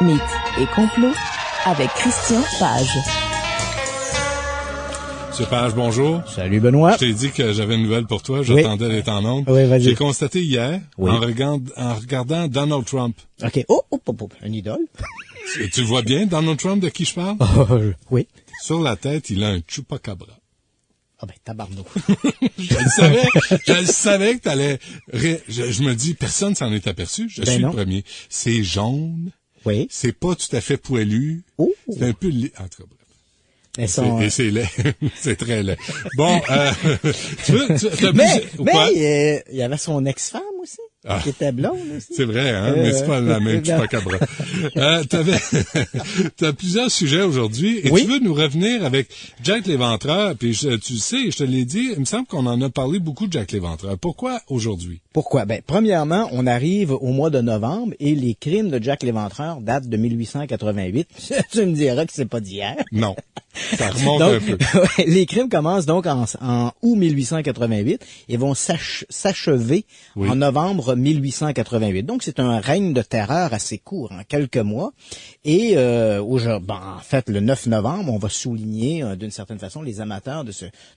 Mythes et complots avec Christian Page. Monsieur Page, bonjour. Salut Benoît. Je t'ai dit que j'avais une nouvelle pour toi. J'attendais d'être en ondes. Oui, vas-y. J'ai constaté hier, en regardant Donald Trump. OK. Un idole. Tu vois bien Donald Trump de qui je parle? Oui. Sur la tête, il a un chupacabra. Ah ben, tabarnou. Je le savais que t'allais... Je me dis, personne s'en est aperçu. Je suis le premier. C'est jaune. Oui. C'est pas tout à fait poilu. Oh. C'est un peu... En tout cas, bref. Et c'est laid. C'est très laid. Bon, mais il y avait son ex-femme aussi, qui était blonde aussi. C'est vrai, hein, mais c'est pas la même chupacabra. T'as plusieurs sujets aujourd'hui, et tu veux nous revenir avec Jack l'Éventreur, puis tu sais, je te l'ai dit, il me semble qu'on en a parlé beaucoup de Jack l'Éventreur. Pourquoi aujourd'hui? Pourquoi? Ben, premièrement, on arrive au mois de novembre, et les crimes de Jack l'Éventreur datent de 1888. Tu me diras que c'est pas d'hier. Non. Ça remonte un peu. Les crimes commencent donc en août 1888 et vont s'achever en novembre 1888. Donc, c'est un règne de terreur assez court, en quelques mois. Et en fait, le 9 novembre, on va souligner, d'une certaine façon, les amateurs de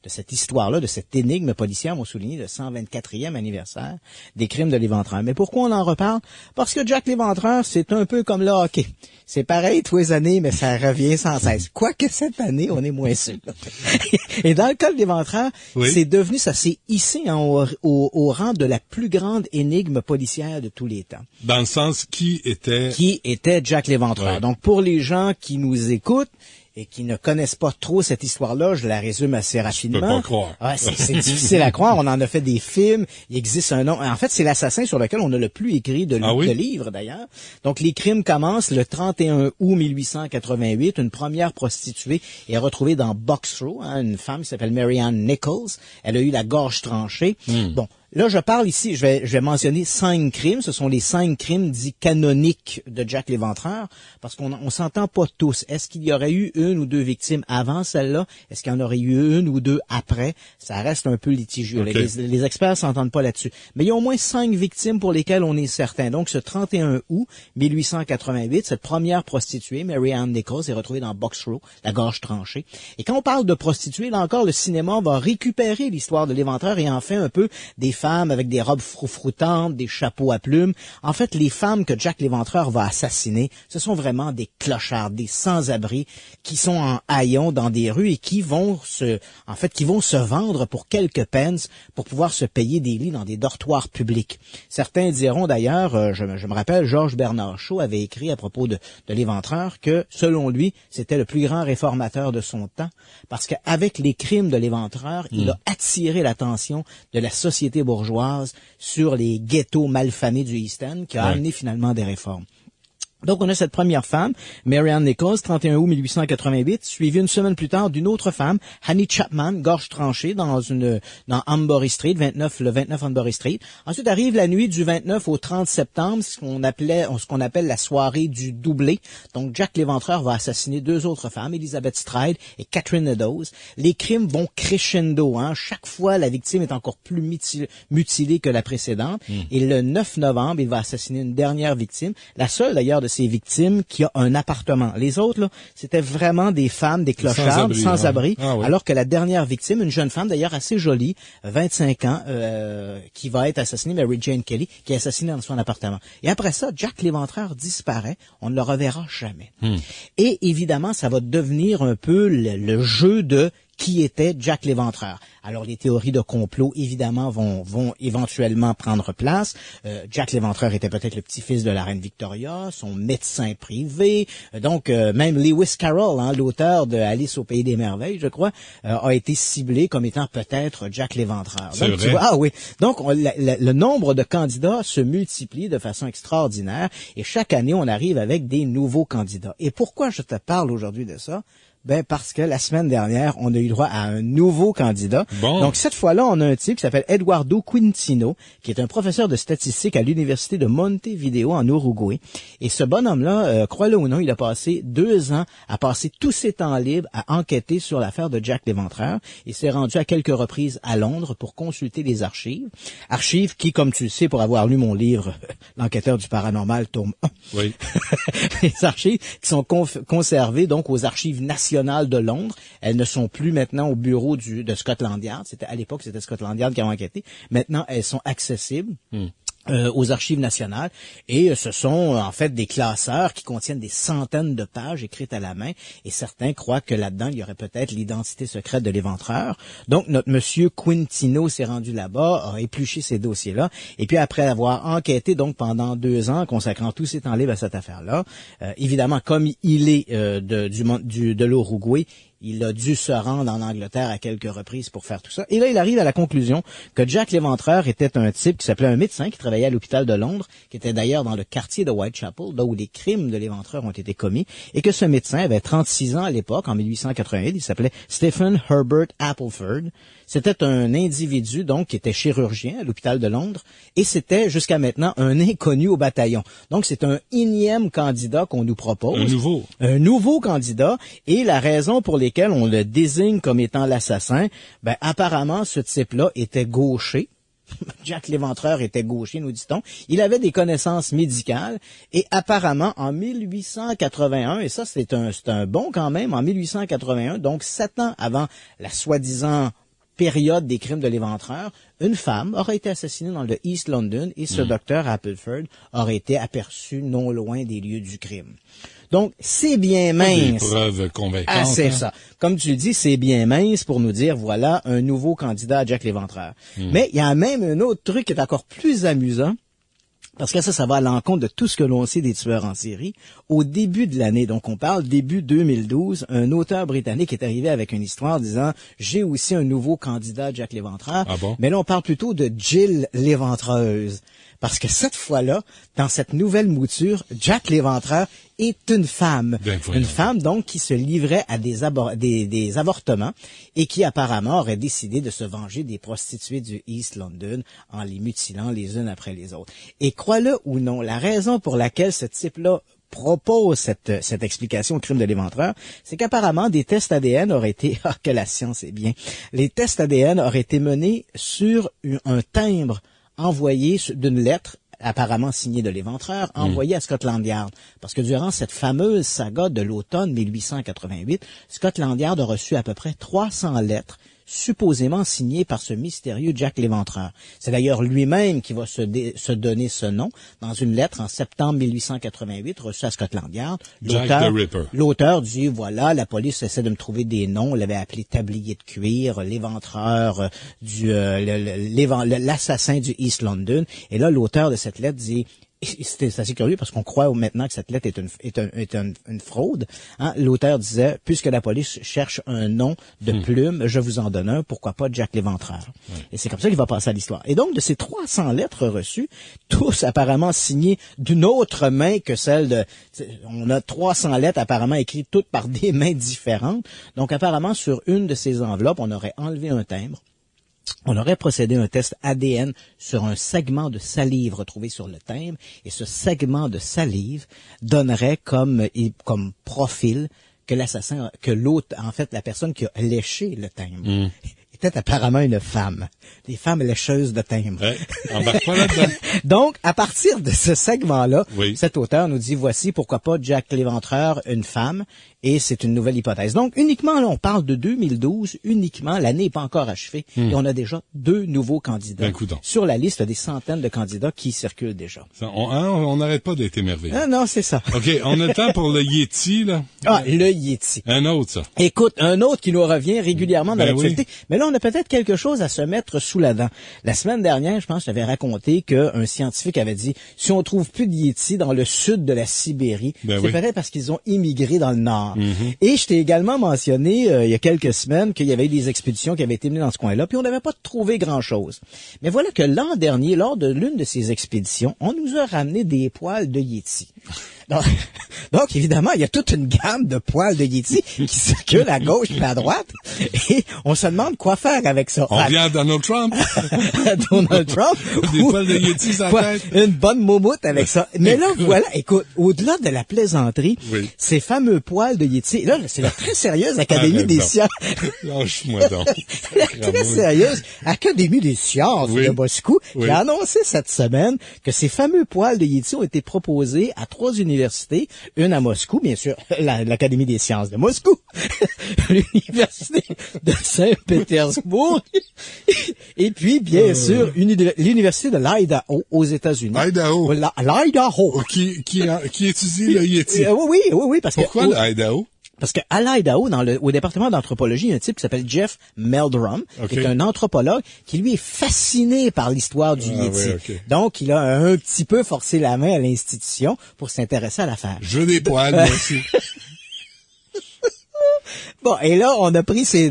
cette histoire-là, de cette énigme policière, vont souligner le 124e anniversaire des crimes de l'Éventreur. Mais pourquoi on en reparle? Parce que Jack l'Éventreur, c'est un peu comme le hockey. C'est pareil tous les années, mais ça revient sans cesse. Quoique cette année, on est moins sûr. Et dans le cas de l'Éventreur, c'est devenu, ça s'est hissé au rang de la plus grande énigme policière de tous les temps. Dans le sens, qui était Jack l'Éventreur. Ouais. Donc, pour les gens qui nous écoutent, et qui ne connaissent pas trop cette histoire-là, je la résume assez rapidement. Je peux pas croire. Ouais, c'est difficile à croire. On en a fait des films. Il existe un nom. En fait, c'est l'assassin sur lequel on a le plus écrit de livres, d'ailleurs. Donc, les crimes commencent le 31 août 1888. Une première prostituée est retrouvée dans Box Row, une femme qui s'appelle Mary Ann Nichols. Elle a eu la gorge tranchée. Bon. Là, je parle ici, je vais mentionner 5 crimes. Ce sont les 5 crimes dits canoniques de Jack l'Éventreur, parce qu'on s'entend pas tous. Est-ce qu'il y aurait eu une ou deux victimes avant celle-là? Est-ce qu'il y en aurait eu une ou deux après? Ça reste un peu litigieux. Okay. Les experts s'entendent pas là-dessus. Mais il y a au moins 5 victimes pour lesquelles on est certain. Donc, ce 31 août 1888, cette première prostituée, Mary Ann Nichols, est retrouvée dans Box Row, la gorge tranchée. Et quand on parle de prostituée, là encore, le cinéma va récupérer l'histoire de l'Éventreur et en fait un peu des femmes avec des robes froufroutantes, des chapeaux à plumes. En fait, les femmes que Jack l'Éventreur va assassiner, ce sont vraiment des clochards, des sans-abri qui sont en haillons dans des rues et qui vont se vendre pour quelques pence pour pouvoir se payer des lits dans des dortoirs publics. Certains diront d'ailleurs, je me rappelle, Georges Bernard Shaw avait écrit à propos de l'Éventreur que, selon lui, c'était le plus grand réformateur de son temps parce qu'avec les crimes de l'Éventreur, il a attiré l'attention de la société bourgeoise sur les ghettos malfamés du East End qui a amené finalement des réformes. Donc, on a cette première femme, Mary Ann Nichols, 31 août 1888, suivie une semaine plus tard d'une autre femme, Annie Chapman, gorge tranchée dans Ambury Street, le 29 Ambury Street. Ensuite arrive la nuit du 29 au 30 septembre, ce qu'on appelle la soirée du doublé. Donc, Jack l'Éventreur va assassiner 2 autres femmes, Elizabeth Stride et Catherine Eddowes. Les crimes vont crescendo, Chaque fois, la victime est encore plus mutilée que la précédente. Et le 9 novembre, il va assassiner une dernière victime, la seule d'ailleurs de ces victimes qui a un appartement. Les autres, là, c'était vraiment des femmes, des clochards, sans-abri, alors que la dernière victime, une jeune femme d'ailleurs assez jolie, 25 ans, qui va être assassinée, Mary Jane Kelly, qui est assassinée dans son appartement. Et après ça, Jack l'Éventreur disparaît, on ne le reverra jamais. Et évidemment, ça va devenir un peu le jeu de qui était Jack l'Éventreur. Alors, les théories de complot, évidemment, vont éventuellement prendre place. Jack l'Éventreur était peut-être le petit-fils de la reine Victoria, son médecin privé. Donc, même Lewis Carroll, l'auteur de Alice au Pays des Merveilles, je crois, a été ciblé comme étant peut-être Jack l'Éventreur. C'est vrai. Donc, le nombre de candidats se multiplie de façon extraordinaire et chaque année, on arrive avec des nouveaux candidats. Et pourquoi je te parle aujourd'hui de ça? Ben parce que la semaine dernière, on a eu droit à un nouveau candidat. Bon. Donc cette fois-là, on a un type qui s'appelle Eduardo Quintino, qui est un professeur de statistique à l'université de Montevideo en Uruguay. Et ce bonhomme-là, crois-le ou non, il a passé 2 ans à passer tous ses temps libres à enquêter sur l'affaire de Jack l'Éventreur. Il s'est rendu à quelques reprises à Londres pour consulter les archives. Archives qui, comme tu le sais, pour avoir lu mon livre, L'enquêteur du paranormal, tome 1. Oui. Les archives qui sont conservées donc aux archives nationales de Londres. Elles ne sont plus maintenant au bureau de Scotland Yard. À l'époque, c'était Scotland Yard qui a enquêté. Maintenant, elles sont accessibles. Aux archives nationales, et ce sont en fait des classeurs qui contiennent des centaines de pages écrites à la main, et certains croient que là-dedans il y aurait peut-être l'identité secrète de l'Éventreur. Donc notre monsieur Quintino s'est rendu là-bas, a épluché ces dossiers-là, et puis après avoir enquêté donc pendant 2 ans, consacrant tous ses temps libres à cette affaire-là, évidemment comme il est de l'Uruguay, il a dû se rendre en Angleterre à quelques reprises pour faire tout ça. Et là, il arrive à la conclusion que Jack l'Éventreur était un type qui s'appelait un médecin qui travaillait à l'hôpital de Londres, qui était d'ailleurs dans le quartier de Whitechapel, là où les crimes de l'Éventreur ont été commis, et que ce médecin avait 36 ans à l'époque, en 1888. Il s'appelait Stephen Herbert Appleford. C'était un individu, donc, qui était chirurgien à l'hôpital de Londres, et c'était, jusqu'à maintenant, un inconnu au bataillon. Donc, c'est un énième candidat qu'on nous propose. Un nouveau candidat, et la raison pour lesquelles on le désigne comme étant l'assassin, ben, apparemment, ce type-là était gaucher. Jack l'Éventreur était gaucher, nous dit-on. Il avait des connaissances médicales et apparemment en 1881, et ça c'est un bon quand même, en 1881, donc 7 ans avant la soi-disant période des crimes de l'Éventreur, une femme aurait été assassinée dans le East London et ce docteur Appleford aurait été aperçu non loin des lieux du crime. Donc, c'est bien mince. Des preuves convaincantes. Ah, c'est ça. Comme tu le dis, c'est bien mince pour nous dire, voilà, un nouveau candidat à Jack l'Éventreur. Mais il y a même un autre truc qui est encore plus amusant. Parce que ça va à l'encontre de tout ce que l'on sait des tueurs en série. Au début de l'année, donc on parle début 2012, un auteur britannique est arrivé avec une histoire disant « J'ai aussi un nouveau candidat, Jack l'Éventreur. » Ah bon? Mais là, on parle plutôt de Jill l'Éventreuse. Parce que cette fois-là, dans cette nouvelle mouture, Jack l'Éventreur est une femme. Une femme, donc, qui se livrait à des avortements et qui, apparemment, aurait décidé de se venger des prostituées du East London en les mutilant les unes après les autres. Et crois-le ou non, la raison pour laquelle ce type-là propose cette explication au crime de l'Éventreur, c'est qu'apparemment des tests ADN auraient été, que la science est bien, les tests ADN auraient été menés sur un timbre envoyé d'une lettre apparemment signée de l'Éventreur, envoyée à Scotland Yard. Parce que durant cette fameuse saga de l'automne 1888, Scotland Yard a reçu à peu près 300 lettres supposément signé par ce mystérieux Jack l'Éventreur. C'est d'ailleurs lui-même qui va se donner ce nom dans une lettre en septembre 1888 reçue à Scotland Yard. L'auteur dit, voilà, la police essaie de me trouver des noms. On l'avait appelé Tablier de cuir, l'Éventreur, l'assassin du East London. Et là, l'auteur de cette lettre dit... C'est assez curieux parce qu'on croit maintenant que cette lettre est une fraude. Hein? L'auteur disait, puisque la police cherche un nom de plume, je vous en donne un, pourquoi pas Jack l'Éventreur. Et c'est comme ça qu'il va passer à l'histoire. Et donc, de ces 300 lettres reçues, tous apparemment signées d'une autre main que celle de... On a 300 lettres apparemment écrites toutes par des mains différentes. Donc, apparemment, sur une de ces enveloppes, on aurait enlevé un timbre. On aurait procédé à un test ADN sur un segment de salive retrouvé sur le timbre, et ce segment de salive donnerait comme profil que l'assassin, que l'autre, en fait, la personne qui a léché le timbre, était apparemment une femme. Des femmes lécheuses de timbre. Embarque pas là-dedans. Donc, à partir de ce segment-là, cet auteur nous dit, voici pourquoi pas Jack l'Éventreur, une femme, et c'est une nouvelle hypothèse. Donc, uniquement, là, on parle de 2012, uniquement, l'année n'est pas encore achevée, et on a déjà 2 nouveaux candidats sur la liste des centaines de candidats qui circulent déjà. On n'arrête pas d'être émerveillé. Ah non, c'est ça. OK, on a le temps pour le Yeti, là. Ah, le Yeti. Un autre, ça. Écoute, un autre qui nous revient régulièrement dans l'actualité. Mais là, on a peut-être quelque chose à se mettre sous la dent. La semaine dernière, je pense que je t'avais raconté qu'un scientifique avait dit, si on trouve plus de Yeti dans le sud de la Sibérie, c'est peut-être parce qu'ils ont immigré dans le nord. Et je t'ai également mentionné, il y a quelques semaines, qu'il y avait eu des expéditions qui avaient été menées dans ce coin-là, puis on n'avait pas trouvé grand-chose. Mais voilà que l'an dernier, lors de l'une de ces expéditions, on nous a ramené des poils de Yeti. Donc, évidemment, il y a toute une gamme de poils de Yéti qui circulent à gauche et à droite. Et on se demande quoi faire avec ça. On vient à Donald Trump. Donald Trump. Des poils de Yéti sur la tête. Une bonne moumoute avec ça. Mais là, voilà, écoute, au-delà de la plaisanterie, ces fameux poils de Yéti, là, c'est la très sérieuse Académie des sciences. Lâche-moi donc. La très sérieuse Académie des sciences de Moscou qui a annoncé cette semaine que ces fameux poils de Yéti ont été proposés à 3 universités. Une à Moscou, bien sûr, l'Académie des sciences de Moscou, l'Université de Saint-Pétersbourg, et puis, bien sûr, l'Université de l'Idaho aux États-Unis. Idaho. L'Idaho. Qui étudie le Yéti. Oui, parce Pourquoi l'Idaho? Parce que à l'Idaho, au département d'anthropologie, il y a un type qui s'appelle Jeff Meldrum, qui est un anthropologue qui, lui, est fasciné par l'histoire du Yéti. Donc, il a un petit peu forcé la main à l'institution pour s'intéresser à l'affaire. Je veux des poils, moi aussi. Bon, et là, on a pris ces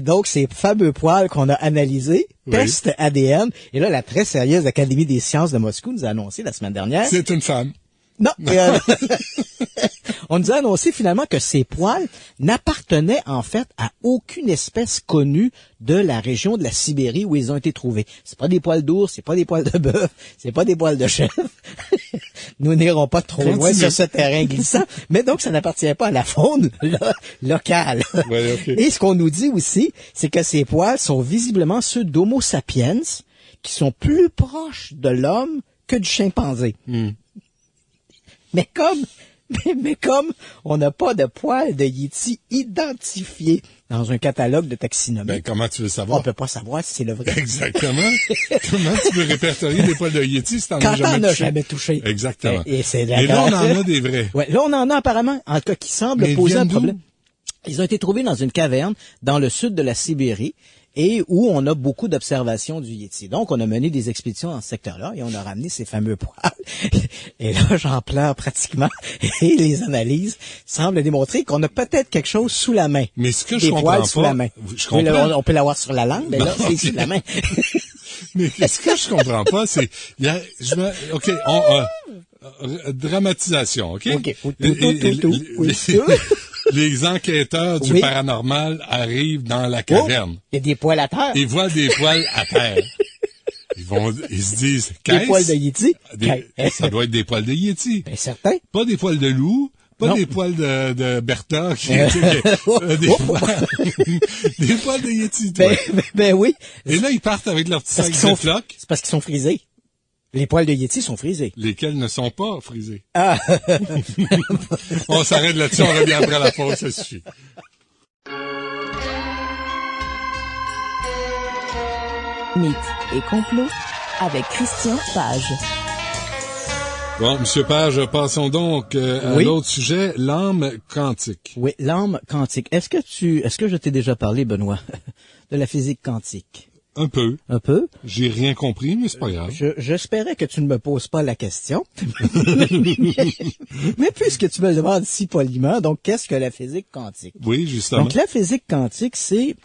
fameux poils qu'on a analysés, test ADN, et là, la très sérieuse Académie des sciences de Moscou nous a annoncé la semaine dernière. C'est une femme. Non, on nous a annoncé finalement que ces poils n'appartenaient en fait à aucune espèce connue de la région de la Sibérie où ils ont été trouvés. C'est pas des poils d'ours, c'est pas des poils de bœuf, c'est pas des poils de chèvre. Nous n'irons pas trop loin sur ce terrain glissant, mais donc ça n'appartient pas à la faune locale. Et ce qu'on nous dit aussi, c'est que ces poils sont visiblement ceux d'Homo sapiens qui sont plus proches de l'homme que du chimpanzé. Mais comme on n'a pas de poils de Yéti identifiés dans un catalogue de taxinomie. Ben, comment tu veux savoir? On peut pas savoir si c'est le vrai. Exactement. Comment tu peux répertorier des poils de Yéti si t'en as jamais touché? Exactement. Et là, on en a des vrais. Ouais, là, on en a apparemment, en tout cas, qui semblent poser un problème. Ils ont été trouvés dans une caverne dans le sud de la Sibérie et où on a beaucoup d'observations du Yéti. Donc, on a mené des expéditions dans ce secteur-là et on a ramené ces fameux poils. Et là, j'en pleure pratiquement. Et les analyses semblent démontrer qu'on a peut-être quelque chose sous la main. Mais ce que je comprends pas... Sous la main. Je comprends. On peut l'avoir sur la langue, mais là, c'est sous la main. Mais ce que je comprends pas, c'est... dramatisation, OK? Les enquêteurs du paranormal arrivent dans la caverne. Il y a des poils à terre. Ils voient des poils à terre. Ils se disent, des poils de Yéti? Ça doit être des poils de Yéti. Ben, certain. Pas des poils de loup. Pas des poils de Bertha. Des poils de Yéti, toi. Ben oui. Et là, ils partent avec leur petit sac de floc. C'est parce qu'ils sont frisés. Les poils de Yéti sont frisés. Lesquels ne sont pas frisés. Ah. On s'arrête là-dessus, on revient après la pause, ça suffit. Mythes et complots avec Christian Page. Bon, Monsieur Page, passons donc à l'autre sujet, l'âme quantique. Oui, l'âme quantique. Est-ce que je t'ai déjà parlé, Benoît, de la physique quantique? Un peu. Un peu? J'ai rien compris, mais c'est pas grave. J'espérais que tu ne me poses pas la question. mais puisque tu me le demandes si poliment, donc qu'est-ce que la physique quantique? Oui, justement. Donc la physique quantique, c'est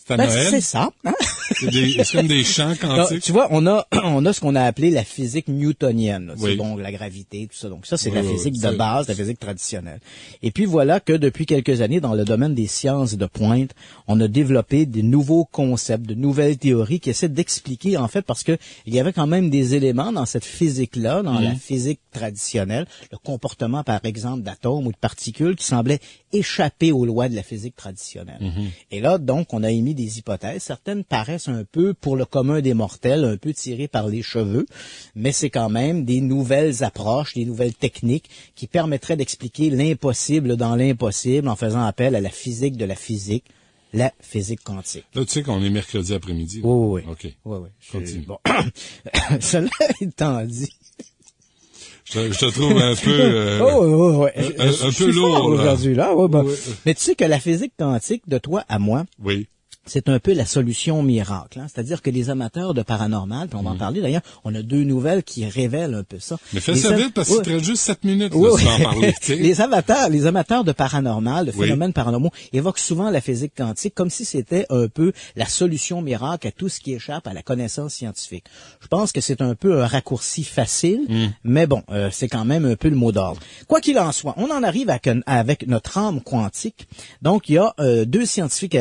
c'est ça. Hein? C'est comme des champs quantiques. Alors, tu vois, on a ce qu'on a appelé la physique newtonienne. C'est donc la gravité, tout ça. Donc ça, c'est la physique de base, la physique traditionnelle. Et puis voilà que depuis quelques années, dans le domaine des sciences de pointe, on a développé des nouveaux concepts, de nouvelles théories qui essaient d'expliquer, en fait, parce que il y avait quand même des éléments dans cette physique-là, dans la physique traditionnelle, le comportement, par exemple, d'atomes ou de particules qui semblaient échapper aux lois de la physique traditionnelle. Et là, donc, on a émis des hypothèses. Certaines paraissent un peu, pour le commun des mortels, un peu tirées par les cheveux, mais c'est quand même des nouvelles approches, des nouvelles techniques qui permettraient d'expliquer l'impossible dans l'impossible en faisant appel à la physique de la physique, la physique quantique. Là, tu sais qu'on est mercredi après-midi. Oui. OK. Oui. Continue. Bon. Cela étant dit... Je te trouve un peu un peu lourd aujourd'hui là. Mais tu sais que la physique quantique, de toi à moi, c'est un peu la solution miracle. Hein? C'est-à-dire que les amateurs de paranormal, puis on va en parler d'ailleurs, on a 2 nouvelles qui révèlent un peu ça. Mais fais ça vite parce qu'il te reste juste 7 minutes là, oui. tu vas en parler. Les amateurs de paranormal, de phénomènes paranormaux, évoquent souvent la physique quantique comme si c'était un peu la solution miracle à tout ce qui échappe à la connaissance scientifique. Je pense que c'est un peu un raccourci facile, mais bon, c'est quand même un peu le mot d'ordre. Quoi qu'il en soit, on en arrive avec notre âme quantique. Donc, il y a 2 scientifiques,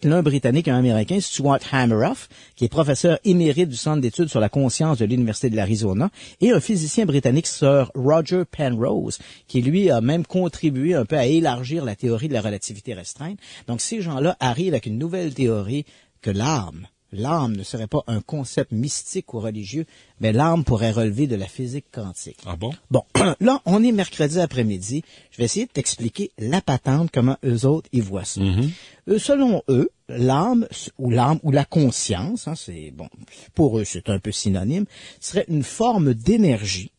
l'un britannique et un américain, Stuart Hameroff, qui est professeur émérite du Centre d'études sur la conscience de l'Université de l'Arizona, et un physicien britannique, Sir Roger Penrose, qui lui a même contribué un peu à élargir la théorie de la relativité restreinte. Donc, ces gens-là arrivent avec une nouvelle théorie que l'âme ne serait pas un concept mystique ou religieux, mais l'âme pourrait relever de la physique quantique. Ah bon? Bon, là, on est mercredi après-midi. Je vais essayer de t'expliquer la patente, comment eux autres, ils voient ça. Selon eux, l'âme ou la conscience, hein, c'est bon, pour eux, c'est un peu synonyme, serait une forme d'énergie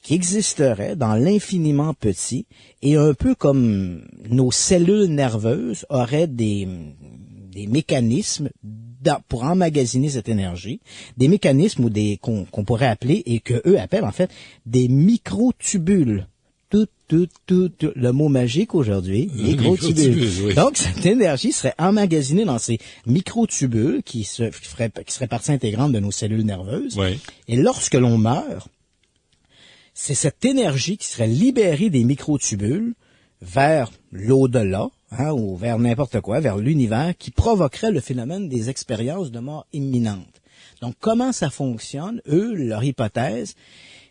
qui existerait dans l'infiniment petit et un peu comme nos cellules nerveuses auraient des mécanismes pour emmagasiner cette énergie, des mécanismes ou qu'on pourrait appeler et que eux appellent en fait des microtubules. Tout, le mot magique aujourd'hui, microtubules. Oui. Donc cette énergie serait emmagasinée dans ces microtubules qui seraient partie intégrante de nos cellules nerveuses. Oui. Et lorsque l'on meurt, c'est cette énergie qui serait libérée des microtubules vers l'au-delà, hein, ou vers n'importe quoi, vers l'univers, qui provoquerait le phénomène des expériences de mort imminente. Donc, comment ça fonctionne, eux, leur hypothèse,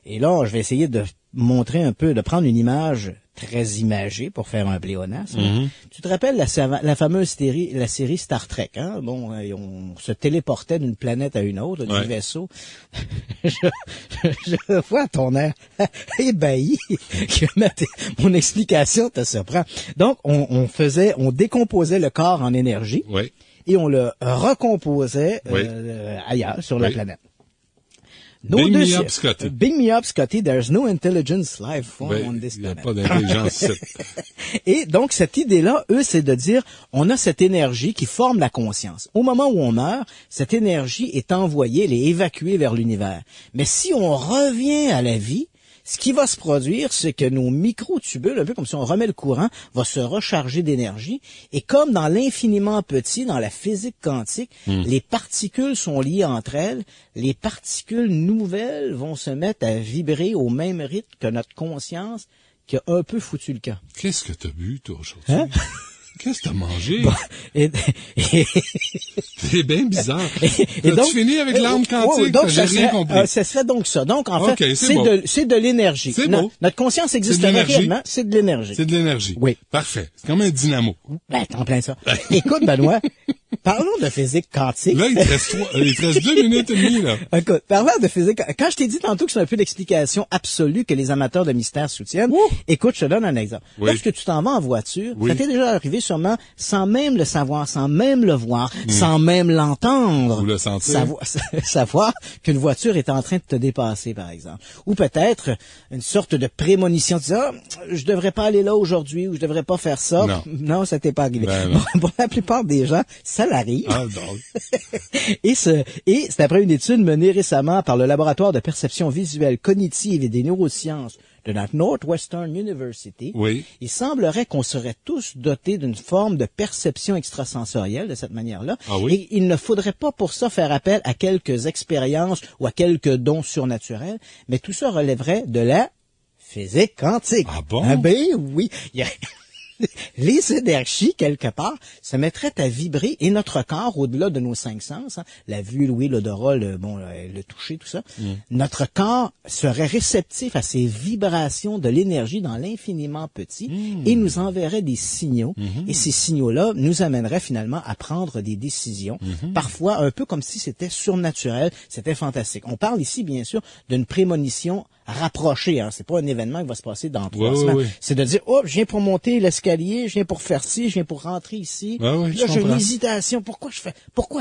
et là, je vais essayer de montrer un peu, de prendre une image très imagée pour faire un pléonasme. Tu te rappelles la fameuse série Star Trek, hein? Bon, on se téléportait d'une planète à une autre, du vaisseau. je vois ton air ébahi que mon explication te surprend. Donc, on décomposait le corps en énergie et on le recomposait ailleurs, sur la planète. Bing me up, Scotty. Bing me up, Scotty. There's no intelligence life form on this planet. Il n'y a pas d'intelligence. Et donc, cette idée-là, eux, c'est de dire, on a cette énergie qui forme la conscience. Au moment où on meurt, cette énergie est envoyée, elle est évacuée vers l'univers. Mais si on revient à la vie, ce qui va se produire, c'est que nos microtubules, un peu comme si on remet le courant, va se recharger d'énergie. Et comme dans l'infiniment petit, dans la physique quantique, les particules sont liées entre elles, les particules nouvelles vont se mettre à vibrer au même rythme que notre conscience qui a un peu foutu le camp. Qu'est-ce que t'as bu, toi, aujourd'hui? Hein? Qu'est-ce que t'as mangé? Bon, c'est bien bizarre. Et donc, tu finis avec l'arme quantique? Donc, j'ai rien compris. Ce serait donc ça. Donc, en fait, okay, c'est de l'énergie. C'est beau. Notre conscience existerait réellement, c'est de l'énergie. C'est de l'énergie. Oui. Parfait. C'est comme un dynamo. Ben, t'en plein ça. Écoute, Benoît, parlons de physique quantique. Là, il te reste 2 minutes et demie, là. Écoute, parlant de physique, quand je t'ai dit tantôt que c'est un peu l'explication absolue que les amateurs de mystère soutiennent, écoute, je te donne un exemple. Lorsque tu t'en vas en voiture, ça t'est déjà arrivé sûrement sans même le savoir, sans même le voir, sans même l'entendre. Ou le sentir. Savoir qu'une voiture est en train de te dépasser, par exemple. Ou peut-être une sorte de prémonition de dire, je devrais pas aller là aujourd'hui ou je devrais pas faire ça. Non, ça t'est pas arrivé. Bon, pour la plupart des gens, ça l'arrive. Ah, non. Et c'est après une étude menée récemment par le laboratoire de perception visuelle cognitive et des neurosciences de la Northwestern University. Il semblerait qu'on serait tous dotés d'une forme de perception extrasensorielle de cette manière-là. Et il ne faudrait pas pour ça faire appel à quelques expériences ou à quelques dons surnaturels, mais tout ça relèverait de la physique quantique. Ah bon? Ah ben oui. Les énergies, quelque part, se mettraient à vibrer et notre corps, au-delà de nos 5 sens, hein, la vue, l'ouïe, l'odorat, le toucher, tout ça, notre corps serait réceptif à ces vibrations de l'énergie dans l'infiniment petit et nous enverrait des signaux. Et ces signaux-là nous amèneraient finalement à prendre des décisions, parfois un peu comme si c'était surnaturel, c'était fantastique. On parle ici, bien sûr, d'une prémonition rapprocher. Hein. C'est pas un événement qui va se passer dans 3 semaines. Oui. C'est de dire, oh, je viens pour monter l'escalier, je viens pour faire ci, je viens pour rentrer ici. Oui, là, j'ai une hésitation. Pourquoi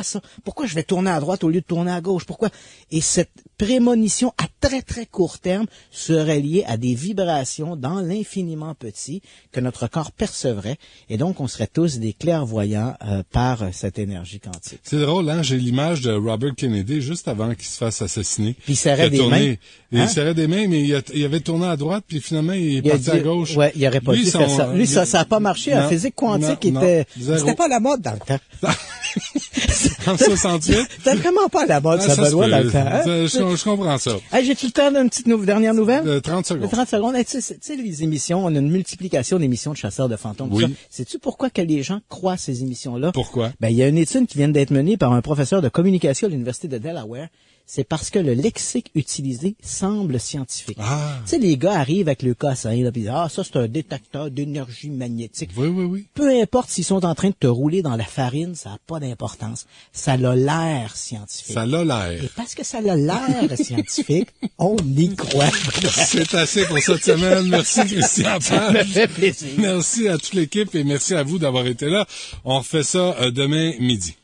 ça? Pourquoi je vais tourner à droite au lieu de tourner à gauche? Pourquoi? Et cette prémonition à très, très court terme serait liée à des vibrations dans l'infiniment petit que notre corps percevrait. Et donc, on serait tous des clairvoyants par cette énergie quantique. C'est drôle, hein? J'ai l'image de Robert Kennedy juste avant qu'il se fasse assassiner. Puis il serrait des mains. Il serrait des mains, mais il avait tourné à droite, puis finalement, il est parti à gauche. Ouais, il aurait pas dû faire ça. Lui, ça a pas marché. La physique quantique c'était pas la mode dans le temps. En 68? C'était vraiment pas la mode, ça Benoît, dans le temps. Hein? Je comprends ça. Hey, j'ai tout le temps d'une petite dernière nouvelle? 30 secondes. 30 secondes. Hey, tu sais, les émissions, on a une multiplication d'émissions de chasseurs de fantômes. Oui. Sais-tu pourquoi que les gens croient à ces émissions-là? Pourquoi? Ben, il y a une étude qui vient d'être menée par un professeur de communication à l'Université de Delaware. C'est parce que le lexique utilisé semble scientifique. Ah. Tu sais, les gars arrivent avec le cassin, là, puis ça, c'est un détecteur d'énergie magnétique. Oui. Peu importe s'ils sont en train de te rouler dans la farine, ça n'a pas d'importance. Ça a l'air scientifique. Ça a l'air. Et parce que ça a l'air scientifique, on y croit. C'est assez pour cette semaine. Merci, Christian. Ça me fait plaisir. Merci à toute l'équipe et merci à vous d'avoir été là. On refait ça demain midi.